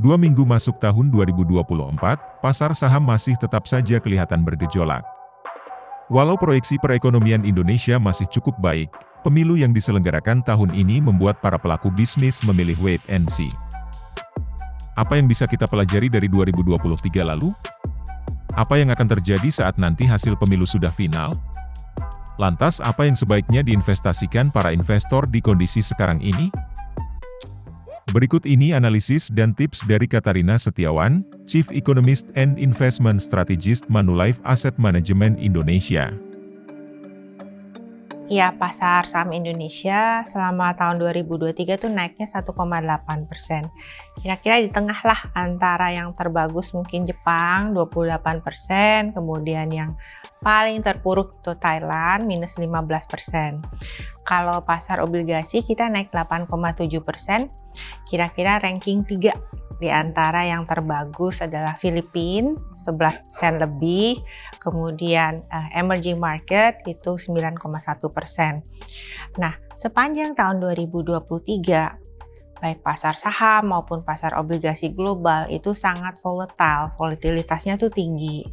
2 minggu masuk tahun 2024, pasar saham masih tetap saja kelihatan bergejolak. Walau proyeksi perekonomian Indonesia masih cukup baik, pemilu yang diselenggarakan tahun ini membuat para pelaku bisnis memilih wait and see. Apa yang bisa kita pelajari dari 2023 lalu? Apa yang akan terjadi saat nanti hasil pemilu sudah final? Lantas, apa yang sebaiknya diinvestasikan para investor di kondisi sekarang ini? Berikut ini analisis dan tips dari Katarina Setiawan, Chief Economist and Investment Strategist Manulife Asset Management Indonesia. Ya, pasar saham Indonesia selama tahun 2023 tuh naiknya 1,8%. Kira-kira di tengah lah antara yang terbagus mungkin Jepang 28%, kemudian yang paling terpuruk tuh Thailand minus 15%. Kalau pasar obligasi kita naik 8,7%, kira-kira ranking 3 di antara yang terbagus adalah Filipina 11% lebih, kemudian emerging market itu 9,1%. Nah, sepanjang tahun 2023, baik pasar saham maupun pasar obligasi global itu sangat volatile, volatilitasnya tuh tinggi.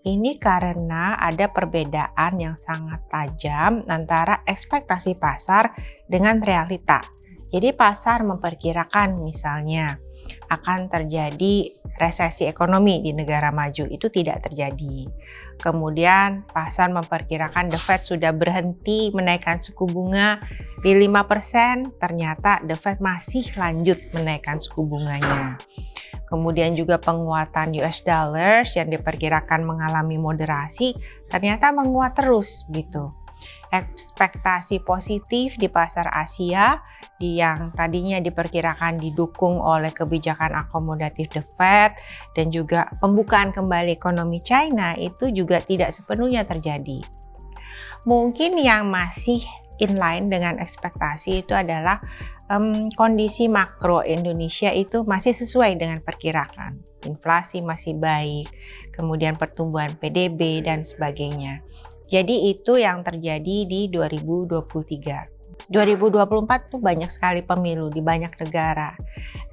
Ini karena ada perbedaan yang sangat tajam antara ekspektasi pasar dengan realita. Jadi pasar memperkirakan misalnya akan terjadi resesi ekonomi di negara maju, itu tidak terjadi. Kemudian pasar memperkirakan The Fed sudah berhenti menaikkan suku bunga di 5%, ternyata The Fed masih lanjut menaikkan suku bunganya. Kemudian juga penguatan US dollars yang diperkirakan mengalami moderasi, ternyata menguat terus gitu. Ekspektasi positif di pasar Asia yang tadinya diperkirakan didukung oleh kebijakan akomodatif The Fed dan juga pembukaan kembali ekonomi China itu juga tidak sepenuhnya terjadi. Mungkin yang masih inline dengan ekspektasi itu adalah kondisi makro Indonesia itu masih sesuai dengan perkiraan. Inflasi masih baik, kemudian pertumbuhan PDB dan sebagainya. Jadi itu yang terjadi di 2023. 2024 tuh banyak sekali pemilu di banyak negara.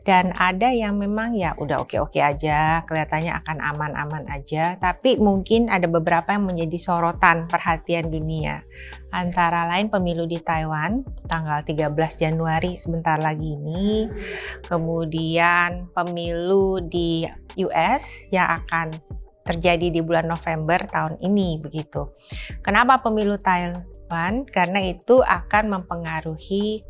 Dan ada yang memang ya udah oke-oke aja, kelihatannya akan aman-aman aja. Tapi mungkin ada beberapa yang menjadi sorotan perhatian dunia. Antara lain pemilu di Taiwan, tanggal 13 Januari sebentar lagi ini. Kemudian pemilu di US yang akan terjadi di bulan November tahun ini begitu. Kenapa pemilu Taiwan? Karena itu akan mempengaruhi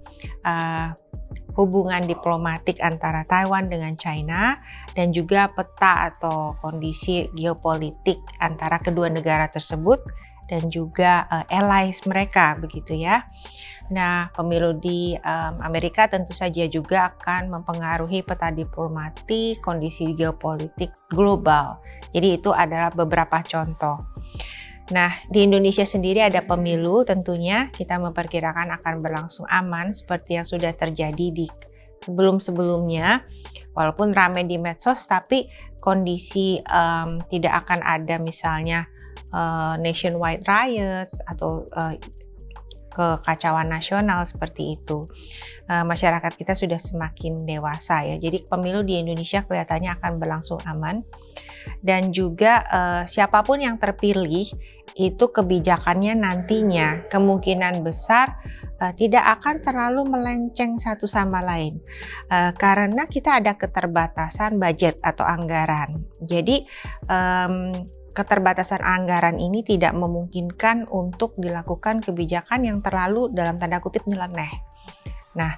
hubungan diplomatik antara Taiwan dengan China dan juga peta atau kondisi geopolitik antara kedua negara tersebut dan juga allies mereka begitu ya. Nah, pemilu di Amerika tentu saja juga akan mempengaruhi peta diplomatik, kondisi geopolitik global. Jadi itu adalah beberapa contoh. Nah, di Indonesia sendiri ada pemilu tentunya kita memperkirakan akan berlangsung aman seperti yang sudah terjadi di sebelum-sebelumnya. Walaupun ramai di medsos, tapi kondisi tidak akan ada misalnya nationwide riots atau kekacauan nasional seperti itu. Masyarakat kita sudah semakin dewasa ya. Jadi pemilu di Indonesia kelihatannya akan berlangsung aman. Dan juga siapapun yang terpilih itu kebijakannya nantinya kemungkinan besar tidak akan terlalu melenceng satu sama lain. Karena kita ada keterbatasan budget atau anggaran. Jadi keterbatasan anggaran ini tidak memungkinkan untuk dilakukan kebijakan yang terlalu dalam tanda kutip nyeleneh. Nah,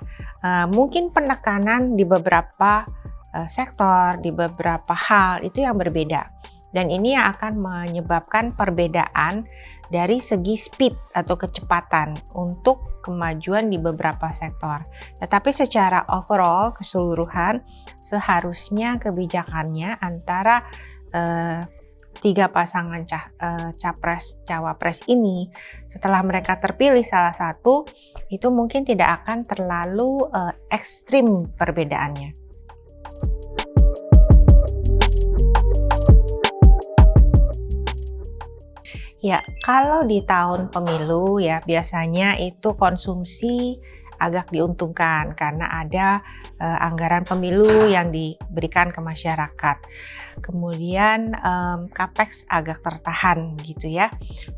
mungkin penekanan di beberapa sektor, di beberapa hal itu yang berbeda. Dan ini yang akan menyebabkan perbedaan dari segi speed atau kecepatan untuk kemajuan di beberapa sektor. Tetapi secara overall, keseluruhan, seharusnya kebijakannya antara tiga pasangan capres-cawapres ini setelah mereka terpilih salah satu itu mungkin tidak akan terlalu ekstrim perbedaannya. Ya, kalau di tahun pemilu ya biasanya itu konsumsi agak diuntungkan karena ada anggaran pemilu yang diberikan ke masyarakat. Kemudian capex agak tertahan gitu ya.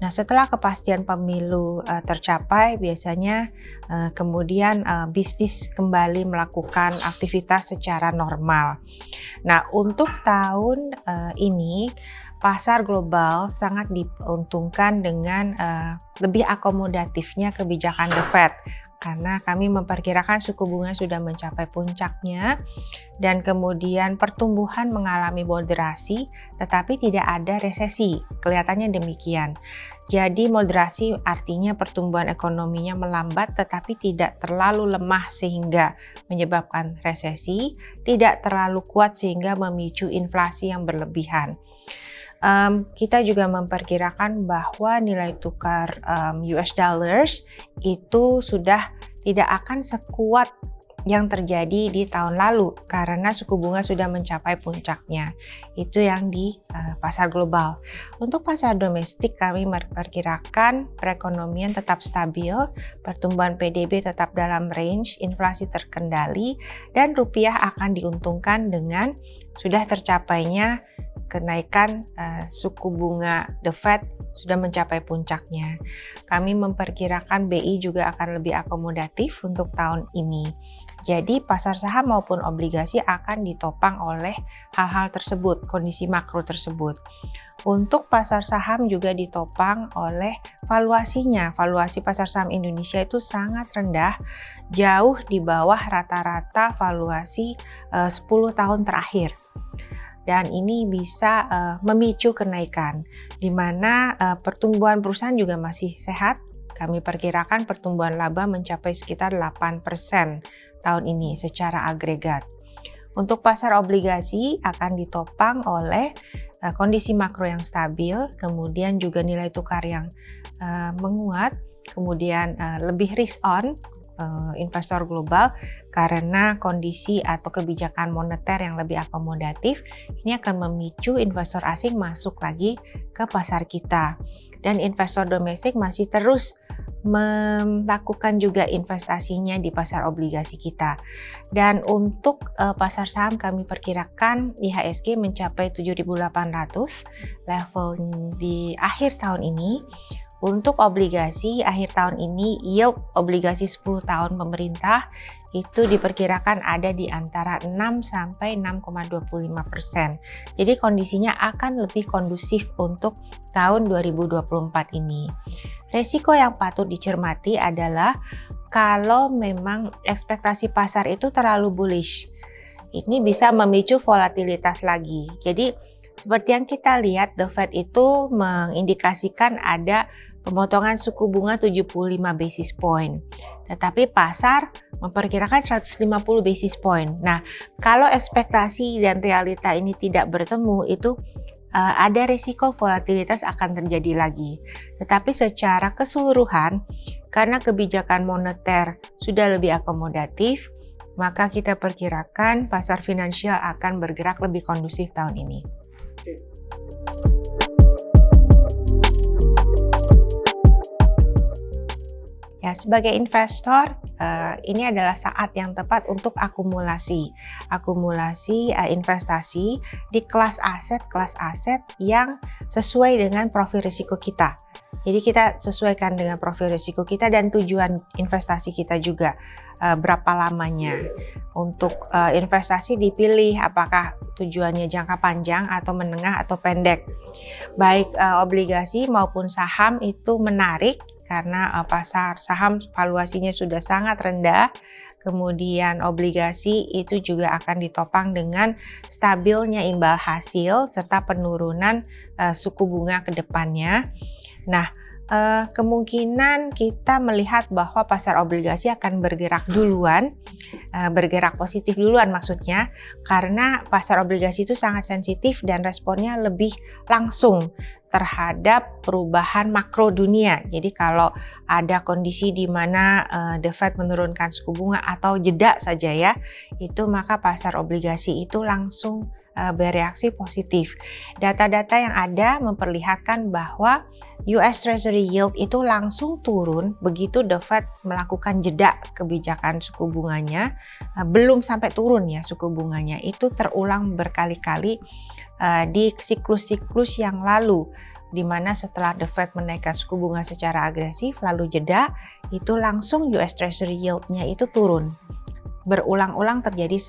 Nah, setelah kepastian pemilu tercapai, biasanya kemudian bisnis kembali melakukan aktivitas secara normal. Nah, untuk tahun ini pasar global sangat diuntungkan dengan lebih akomodatifnya kebijakan The Fed, karena kami memperkirakan suku bunga sudah mencapai puncaknya dan kemudian pertumbuhan mengalami moderasi tetapi tidak ada resesi, kelihatannya demikian. Jadi moderasi artinya pertumbuhan ekonominya melambat tetapi tidak terlalu lemah sehingga menyebabkan resesi, tidak terlalu kuat sehingga memicu inflasi yang berlebihan. Kita juga memperkirakan bahwa nilai tukar US dollars itu sudah tidak akan sekuat yang terjadi di tahun lalu karena suku bunga sudah mencapai puncaknya. Itu yang di pasar global. Untuk pasar domestik kami memperkirakan perekonomian tetap stabil, pertumbuhan PDB tetap dalam range, inflasi terkendali, dan rupiah akan diuntungkan dengan sudah tercapainya kenaikan suku bunga The Fed sudah mencapai puncaknya. Kami memperkirakan BI juga akan lebih akomodatif untuk tahun ini. Jadi pasar saham maupun obligasi akan ditopang oleh hal-hal tersebut, kondisi makro tersebut. Untuk pasar saham juga ditopang oleh valuasinya. Valuasi pasar saham Indonesia itu sangat rendah, jauh di bawah rata-rata valuasi 10 tahun terakhir. Dan ini bisa memicu kenaikan, di mana pertumbuhan perusahaan juga masih sehat. Kami perkirakan pertumbuhan laba mencapai sekitar 8% tahun ini secara agregat. Untuk pasar obligasi akan ditopang oleh kondisi makro yang stabil, kemudian juga nilai tukar yang menguat, kemudian lebih risk on investor global karena kondisi atau kebijakan moneter yang lebih akomodatif. Ini akan memicu investor asing masuk lagi ke pasar kita, dan investor domestik masih terus melakukan juga investasinya di pasar obligasi kita. Dan untuk pasar saham kami perkirakan IHSG mencapai 7.800 level di akhir tahun ini. Untuk obligasi akhir tahun ini, yield obligasi 10 tahun pemerintah itu diperkirakan ada di antara 6 sampai 6,25%. Jadi kondisinya akan lebih kondusif untuk tahun 2024 ini. Resiko yang patut dicermati adalah kalau memang ekspektasi pasar itu terlalu bullish. Ini bisa memicu volatilitas lagi. Jadi seperti yang kita lihat, The Fed itu mengindikasikan ada pemotongan suku bunga 75 basis point. Tetapi pasar memperkirakan 150 basis point. Nah, kalau ekspektasi dan realita ini tidak bertemu, itu ada risiko volatilitas akan terjadi lagi. Tetapi secara keseluruhan, karena kebijakan moneter sudah lebih akomodatif, maka kita perkirakan pasar finansial akan bergerak lebih kondusif tahun ini. Ya, sebagai investor, ini adalah saat yang tepat untuk akumulasi investasi di kelas aset yang sesuai dengan profil risiko kita. Jadi kita sesuaikan dengan profil risiko kita dan tujuan investasi kita juga, berapa lamanya. Untuk investasi dipilih apakah tujuannya jangka panjang atau menengah atau pendek. Baik obligasi maupun saham itu menarik karena pasar saham valuasinya sudah sangat rendah, kemudian obligasi itu juga akan ditopang dengan stabilnya imbal hasil serta penurunan suku bunga ke depannya. Nah, kemungkinan kita melihat bahwa pasar obligasi akan bergerak duluan, bergerak positif duluan maksudnya, karena pasar obligasi itu sangat sensitif dan responnya lebih langsung terhadap perubahan makro dunia. Jadi kalau ada kondisi di mana The Fed menurunkan suku bunga atau jeda saja ya, itu maka pasar obligasi itu langsung bereaksi positif. Data-data yang ada memperlihatkan bahwa US Treasury Yield itu langsung turun begitu The Fed melakukan jeda kebijakan suku bunganya. Belum sampai turun ya suku bunganya, itu terulang berkali-kali di siklus-siklus yang lalu, di mana setelah The Fed menaikkan suku bunga secara agresif lalu jeda, itu langsung US Treasury Yield-nya itu turun. Berulang-ulang terjadi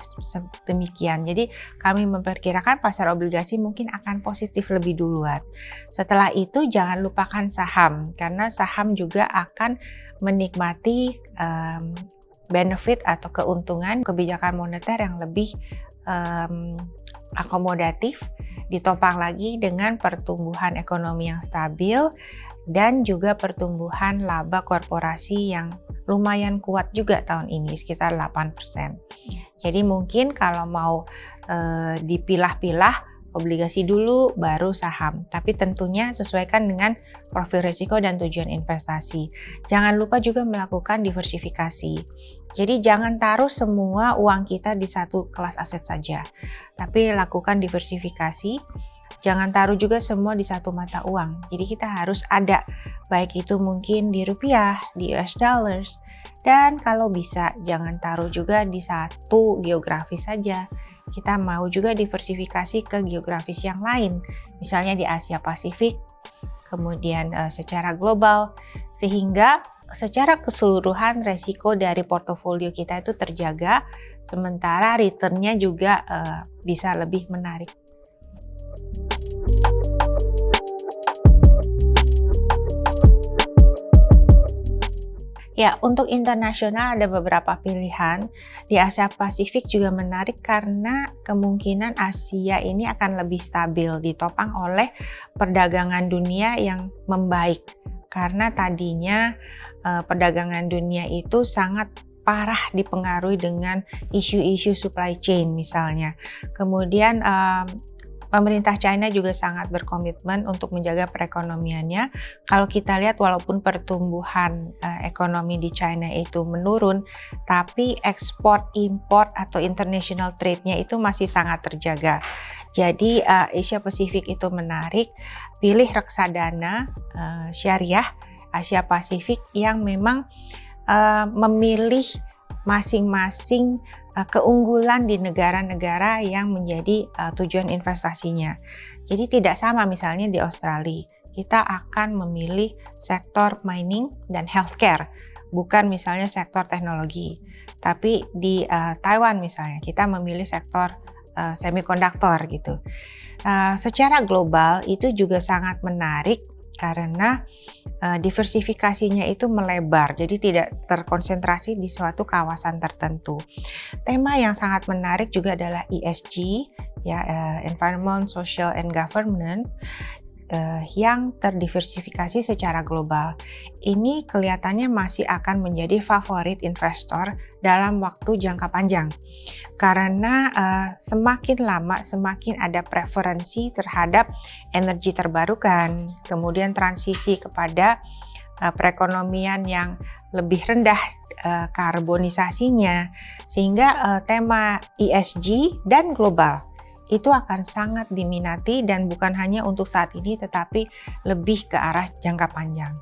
demikian. Jadi kami memperkirakan pasar obligasi mungkin akan positif lebih duluan. Setelah itu jangan lupakan saham, karena saham juga akan menikmati benefit atau keuntungan kebijakan moneter yang lebih akomodatif, ditopang lagi dengan pertumbuhan ekonomi yang stabil dan juga pertumbuhan laba korporasi yang lumayan kuat juga tahun ini, sekitar 8%. Jadi mungkin kalau mau dipilah-pilah, obligasi dulu baru saham, tapi tentunya sesuaikan dengan profil risiko dan tujuan investasi. Jangan lupa juga melakukan diversifikasi. Jadi jangan taruh semua uang kita di satu kelas aset saja, tapi lakukan diversifikasi. Jangan taruh juga semua di satu mata uang. Jadi kita harus ada, baik itu mungkin di rupiah, di US dollars, dan kalau bisa jangan taruh juga di satu geografis saja. Kita mau juga diversifikasi ke geografis yang lain, misalnya di Asia Pasifik, kemudian secara global, sehingga secara keseluruhan resiko dari portofolio kita itu terjaga, sementara returnnya juga bisa lebih menarik. Ya, untuk internasional ada beberapa pilihan. Di Asia Pasifik juga menarik karena kemungkinan Asia ini akan lebih stabil, ditopang oleh perdagangan dunia yang membaik. Karena tadinya perdagangan dunia itu sangat parah dipengaruhi dengan isu-isu supply chain misalnya. Kemudian pemerintah China juga sangat berkomitmen untuk menjaga perekonomiannya. Kalau kita lihat walaupun pertumbuhan ekonomi di China itu menurun, tapi ekspor, import atau international trade-nya itu masih sangat terjaga. Jadi Asia Pasifik itu menarik, pilih reksadana syariah Asia Pasifik yang memang memilih masing-masing keunggulan di negara-negara yang menjadi tujuan investasinya. Jadi tidak sama misalnya di Australia, kita akan memilih sektor mining dan healthcare, bukan misalnya sektor teknologi. Tapi di Taiwan misalnya, kita memilih sektor semikonduktor gitu. Secara global itu juga sangat menarik karena diversifikasinya itu melebar, jadi tidak terkonsentrasi di suatu kawasan tertentu. Tema yang sangat menarik juga adalah ESG, ya, Environment, Social, and Governance, yang terdiversifikasi secara global. Ini kelihatannya masih akan menjadi favorit investor dalam waktu jangka panjang. Karena semakin lama semakin ada preferensi terhadap energi terbarukan, kemudian transisi kepada perekonomian yang lebih rendah karbonisasinya, sehingga tema ESG dan global itu akan sangat diminati dan bukan hanya untuk saat ini tetapi lebih ke arah jangka panjang.